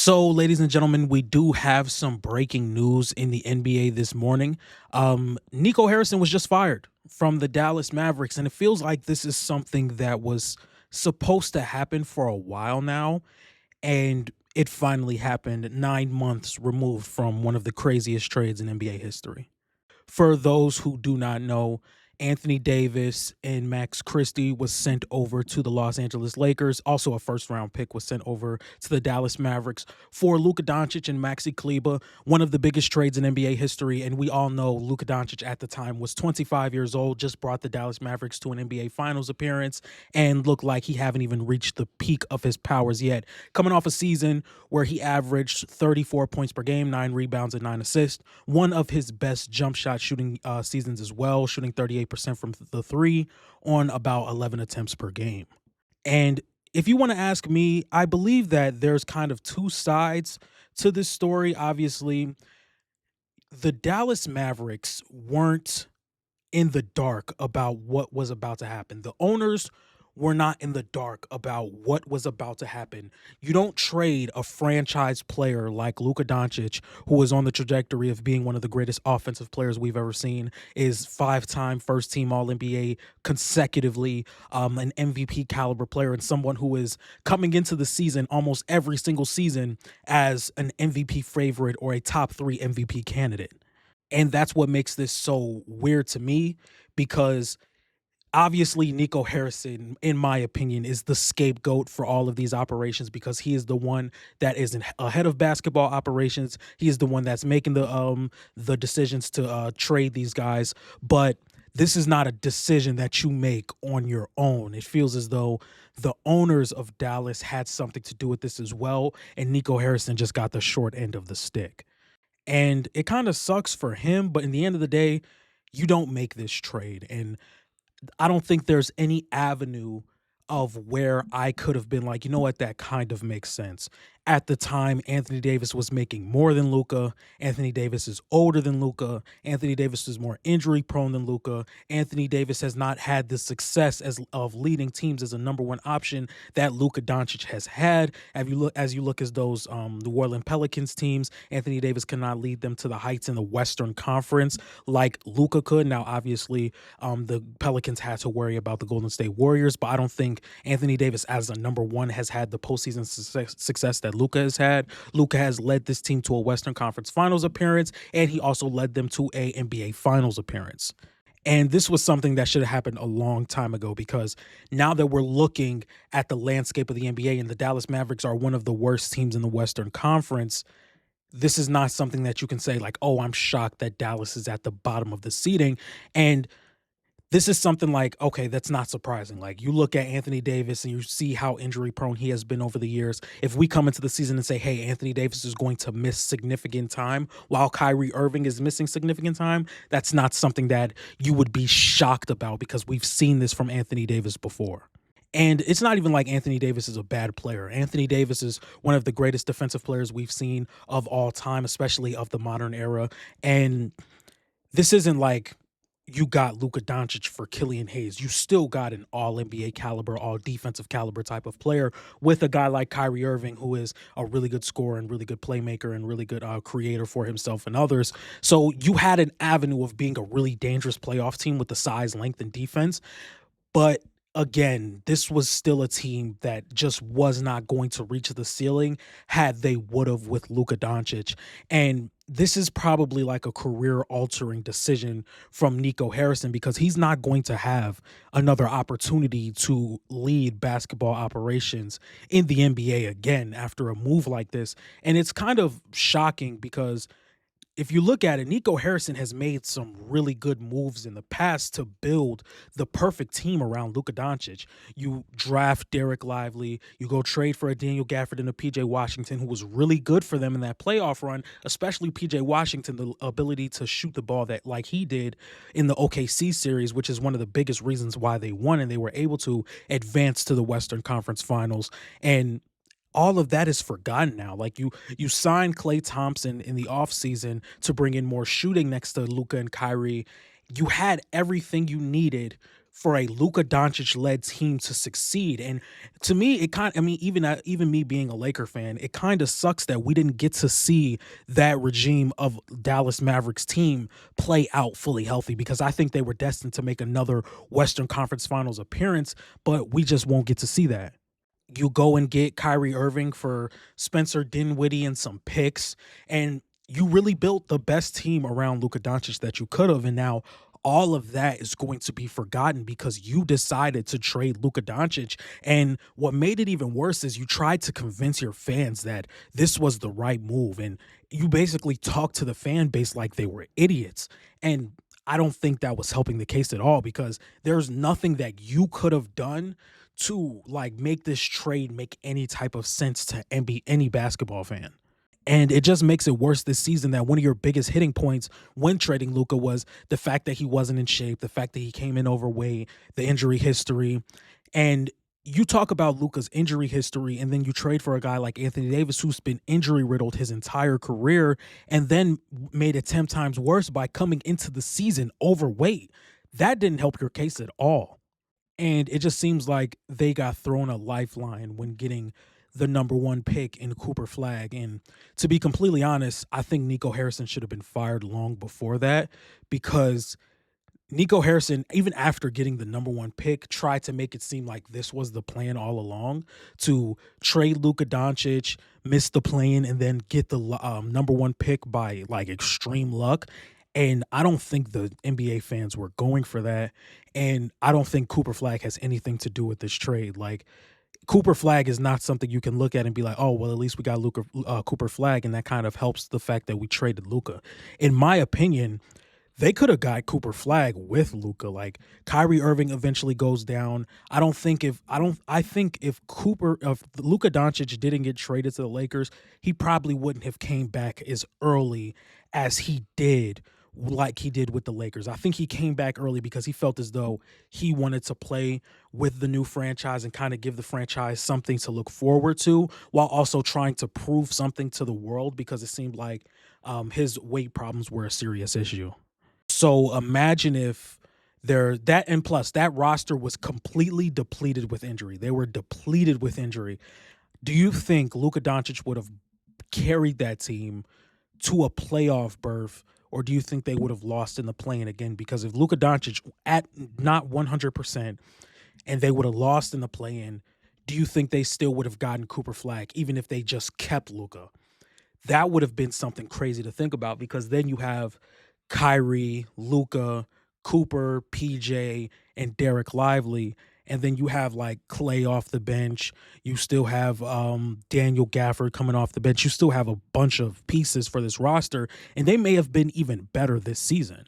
So, ladies and gentlemen, we do have some breaking news in the NBA this morning. Nico Harrison was just fired from the Dallas Mavericks, and it feels like this is something that was supposed to happen for a while now, and it finally happened 9 months removed from one of the craziest trades in NBA history. For those who do not know, Anthony Davis and Max Christie was sent over to the Los Angeles Lakers. Also, a first round pick was sent over to the Dallas Mavericks for Luka Doncic and Maxi Kleber, one of the biggest trades in NBA history. And we all know Luka Doncic at the time was 25 years old, just brought the Dallas Mavericks to an NBA Finals appearance, and looked like he haven't even reached the peak of his powers yet. Coming off a season where he averaged 34 points per game, 9 rebounds, and 9 assists, one of his best jump shot shooting seasons as well, shooting 38% from the three on about 11 attempts per game. And if you want to ask me, I believe that there's kind of two sides to this story. Obviously, the Dallas Mavericks weren't in the dark about what was about to happen. The owners were not in the dark about what was about to happen. You don't trade a franchise player like Luka Doncic, who is on the trajectory of being one of the greatest offensive players we've ever seen, is five-time first-team All-NBA consecutively, an MVP caliber player, and someone who is coming into the season almost every single season as an MVP favorite or a top 3 MVP candidate. And that's what makes this so weird to me, because obviously Nico Harrison, in my opinion, is the scapegoat for all of these operations, because he is the one that is ahead of basketball operations. He is the one that's making the decisions to trade these guys. But this is not a decision that you make on your own. It feels as though the owners of Dallas had something to do with this as well, and Nico Harrison just got the short end of the stick. And it kind of sucks for him, but in the end of the day, you don't make this trade. And I don't think there's any avenue of where I could have been like, you know what, that kind of makes sense. At the time, Anthony Davis was making more than Luka. Anthony Davis is older than Luka. Anthony Davis is more injury prone than Luka. Anthony Davis has not had the success of leading teams as a number one option that Luka Doncic has had. As you look as those New Orleans Pelicans teams, Anthony Davis cannot lead them to the heights in the Western Conference like Luka could. Now, obviously, the Pelicans had to worry about the Golden State Warriors, but I don't think Anthony Davis as a number one has had the postseason success that Luka has had. Luka has led this team to a Western Conference Finals appearance, and he also led them to a NBA Finals appearance. And this was something that should have happened a long time ago, because now that we're looking at the landscape of the NBA and the Dallas Mavericks are one of the worst teams in the Western Conference, this is not something that you can say like, oh, I'm shocked that Dallas is at the bottom of the seeding. And this is something like, okay, that's not surprising. Like, you look at Anthony Davis and you see how injury prone he has been over the years. If we come into the season and say, hey, Anthony Davis is going to miss significant time while Kyrie Irving is missing significant time, that's not something that you would be shocked about, because we've seen this from Anthony Davis before. And it's not even like Anthony Davis is a bad player. Anthony Davis is one of the greatest defensive players we've seen of all time, especially of the modern era. And this isn't like you got Luka Doncic for Killian Hayes. You still got an all NBA caliber, all defensive caliber type of player with a guy like Kyrie Irving, who is a really good scorer and really good playmaker and really good creator for himself and others. So you had an avenue of being a really dangerous playoff team with the size, length, and defense. But again, this was still a team that just was not going to reach the ceiling had they would have with Luka Doncic. And this is probably like a career-altering decision from Nico Harrison, because he's not going to have another opportunity to lead basketball operations in the NBA again after a move like this. And it's kind of shocking, because if you look at it, Nico Harrison has made some really good moves in the past to build the perfect team around Luka Doncic. You draft Derek Lively, you go trade for a Daniel Gafford and a PJ Washington, who was really good for them in that playoff run, especially PJ Washington, the ability to shoot the ball that like he did in the OKC series, which is one of the biggest reasons why they won and they were able to advance to the Western Conference Finals. And all of that is forgotten now. Like, you signed Klay Thompson in the offseason to bring in more shooting next to Luka and Kyrie. You had everything you needed for a Luka Doncic led team to succeed. And to me, it kind I mean, even me being a Laker fan, it kind of sucks that we didn't get to see that regime of Dallas Mavericks team play out fully healthy, because I think they were destined to make another Western Conference Finals appearance, but we just won't get to see that. You go and get Kyrie Irving for Spencer Dinwiddie and some picks, and you really built the best team around Luka Doncic that you could have. And now all of that is going to be forgotten because you decided to trade Luka Doncic. And what made it even worse is you tried to convince your fans that this was the right move. And you basically talked to the fan base like they were idiots. And I don't think that was helping the case at all, because there's nothing that you could have done to like make this trade make any type of sense to any basketball fan. And it just makes it worse this season that one of your biggest hitting points when trading Luca was the fact that he wasn't in shape, the fact that he came in overweight, the injury history. And you talk about Luca's injury history, and then you trade for a guy like Anthony Davis, who's been injury riddled his entire career, and then made it 10 times worse by coming into the season overweight. That didn't help your case at all. And it just seems like they got thrown a lifeline when getting the number one pick in Cooper Flag. And to be completely honest, I think Nico Harrison should have been fired long before that, because Nico Harrison, even after getting the number one pick, tried to make it seem like this was the plan all along, to trade Luka Doncic, miss the play-in, and then get the number one pick by like extreme luck. And I don't think the NBA fans were going for that. And I don't think Cooper Flag has anything to do with this trade. Like, Cooper Flag is not something you can look at and be like, oh, well, at least we got Cooper Flag, and that kind of helps the fact that we traded Luka. In my opinion, they could have got Cooper Flag with Luka. Like, Kyrie Irving eventually goes down. I think if Luka Doncic didn't get traded to the Lakers, he probably wouldn't have came back as early as he did, like he did with the Lakers. I think he came back early because he felt as though he wanted to play with the new franchise and kind of give the franchise something to look forward to, while also trying to prove something to the world, because it seemed like his weight problems were a serious issue. So imagine if and plus that roster was completely depleted with injury. They were depleted with injury. Do you think Luka Doncic would have carried that team to a playoff berth, or do you think they would have lost in the play-in again? Because if Luka Doncic at not 100% and they would have lost in the play-in, do you think they still would have gotten Cooper Flag even if they just kept Luka? That would have been something crazy to think about, because then you have Kyrie, Luka, Cooper, PJ, and Derek Lively. And then you have like Clay off the bench. You still have Daniel Gafford coming off the bench. You still have a bunch of pieces for this roster, and they may have been even better this season.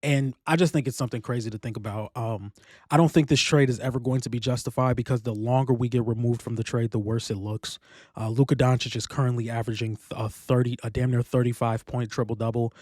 And I just think it's something crazy to think about. I don't think this trade is ever going to be justified, because the longer we get removed from the trade, the worse it looks. Luka Doncic is currently averaging a damn near 35-point triple double.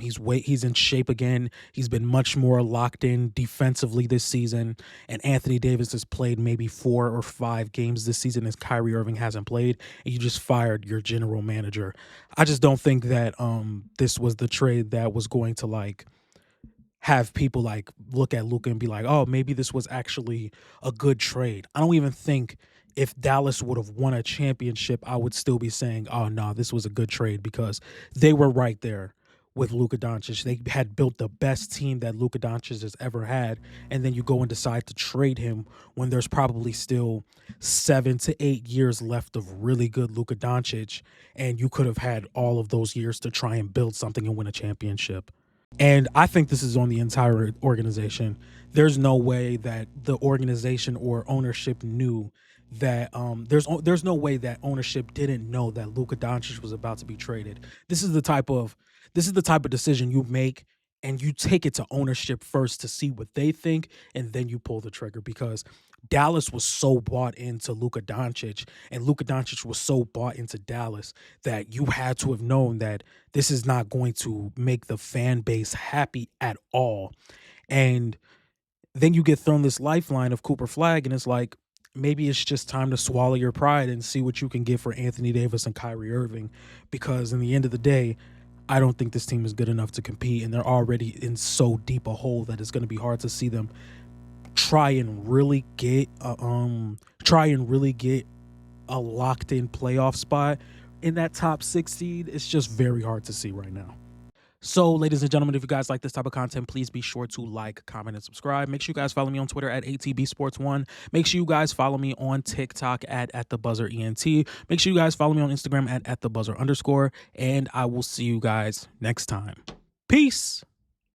He's in shape again. He's been much more locked in defensively this season. And Anthony Davis has played maybe 4 or 5 games this season, as Kyrie Irving hasn't played. And you just fired your general manager. I just don't think that this was the trade that was going to like have people like look at Luka and be like, oh, maybe this was actually a good trade. I don't even think if Dallas would have won a championship, I would still be saying, oh, no, this was a good trade, because they were right there with Luka Doncic. They had built the best team that Luka Doncic has ever had. And then you go and decide to trade him when there's probably still 7 to 8 years left of really good Luka Doncic. And you could have had all of those years to try and build something and win a championship. And I think this is on the entire organization. There's no way that the organization or ownership knew that there's no way that ownership didn't know that Luka Doncic was about to be traded. This is the type of decision you make, and you take it to ownership first to see what they think, and then you pull the trigger, because Dallas was so bought into Luka Doncic, and Luka Doncic was so bought into Dallas, that you had to have known that this is not going to make the fan base happy at all. And then you get thrown this lifeline of Cooper Flag, and it's like, maybe it's just time to swallow your pride and see what you can get for Anthony Davis and Kyrie Irving, because in the end of the day, I don't think this team is good enough to compete, and they're already in so deep a hole that it's going to be hard to see them try and really get a locked in playoff spot in that top 6 seed, it's just very hard to see right now. So, ladies and gentlemen, if you guys like this type of content, please be sure to like, comment, and subscribe. Make sure you guys follow me on Twitter at ATB Sports One. Make sure you guys follow me on TikTok at the buzzer ENT. Make sure you guys follow me on Instagram at the buzzer_. And I will see you guys next time. Peace.